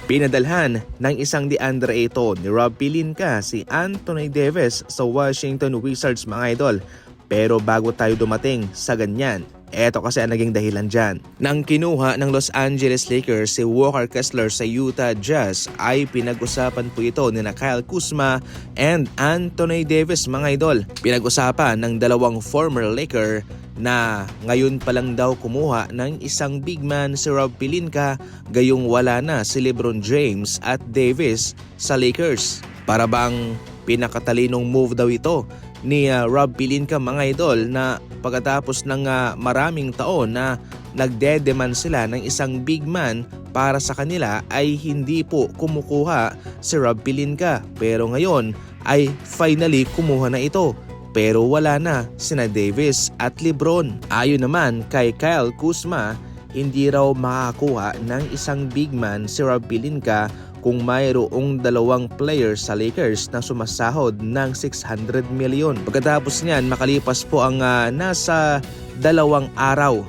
Pinadalhan ng isang DeAndre Ayton ni Rob Pelinka si Anthony Davis sa Washington Wizards mga idol. Pero bago tayo dumating sa ganyan, eto kasi ang naging dahilan dyan. Nang kinuha ng Los Angeles Lakers si Walker Kessler sa Utah Jazz ay pinag-usapan po ito ni Kyle Kuzma and Anthony Davis mga idol. Pinag-usapan ng dalawang former Laker na ngayon pa lang daw kumuha ng isang big man si Rob Pelinka gayong wala na si LeBron James at Davis sa Lakers. Para bang pinakatalinong move daw ito ni Rob Pelinka mga idol na pagkatapos ng maraming taon na nagde-demand sila ng isang big man para sa kanila ay hindi po kumukuha si Rob Pelinka. Pero ngayon ay finally kumuha na ito. Pero wala na sina Davis at LeBron. Ayon naman kay Kyle Kuzma, hindi raw makakakuha ng isang big man si Rob Pelinka kung mayroong dalawang players sa Lakers na sumasahod ng 600 million. Pagkatapos niyan, makalipas po ang nasa 2 araw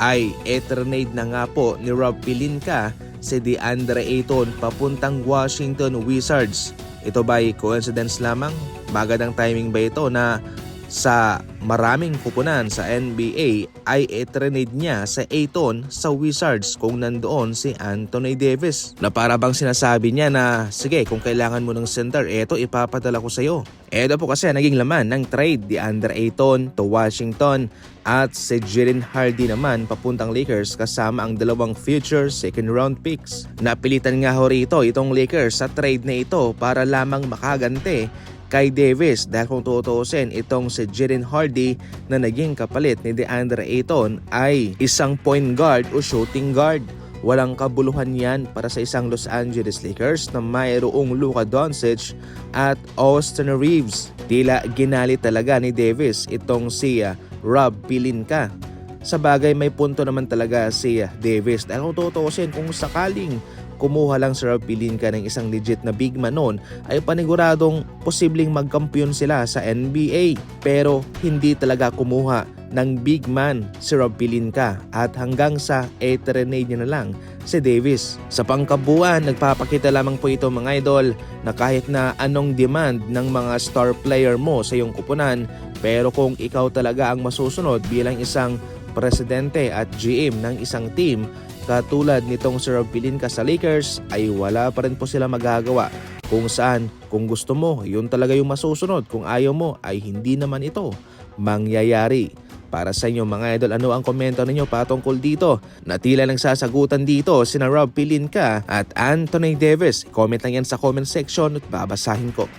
ay eternade na nga po ni Rob Pelinka si DeAndre Ayton papuntang Washington Wizards. Ito ba'y coincidence lamang? Magandang timing ba ito na sa maraming kupunan sa NBA ay etrenade niya sa Ayton sa Wizards kung nandoon si Anthony Davis? Na para bang sinasabi niya na sige, kung kailangan mo ng center, eto ipapadala ko sa iyo. Eto po kasi naging laman ng trade DeAndre Ayton to Washington at si Jaden Hardy naman papuntang Lakers kasama ang dalawang future second round picks. Napilitan nga ho rito itong Lakers sa trade na ito para lamang makagante kay Davis dahil kung tutuusin itong si Jaden Hardy na naging kapalit ni DeAndre Ayton ay isang point guard o shooting guard. Walang kabuluhan yan para sa isang Los Angeles Lakers na mayroong Luka Doncic at Austin Reeves. Tila ginali talaga ni Davis itong si Rob Pelinka. Sa bagay may punto naman talaga si Davis dahil kung tutuusin kung sakaling kumuha lang si Rob Pelinka ng isang legit na big man noon ay paniguradong posibleng magkampiyon sila sa NBA. Pero hindi talaga kumuha ng big man si Rob Pelinka at hanggang sa eternade niya na lang si Davis. Sa pangkabuuan, nagpapakita lamang po ito mga idol na kahit na anong demand ng mga star player mo sa iyong kupunan, pero kung ikaw talaga ang masusunod bilang isang presidente at GM ng isang team, katulad nitong si Rob Pelinka sa Lakers, ay wala pa rin po sila magagawa. Kung saan, kung gusto mo, yun talaga yung masusunod. Kung ayaw mo, ay hindi naman ito mangyayari. Para sa inyo mga idol, ano ang komento ninyo patungkol dito? Na tila nang sasagutan dito sina Rob Pelinka at Anthony Davis. Comment lang yan sa comment section at babasahin ko.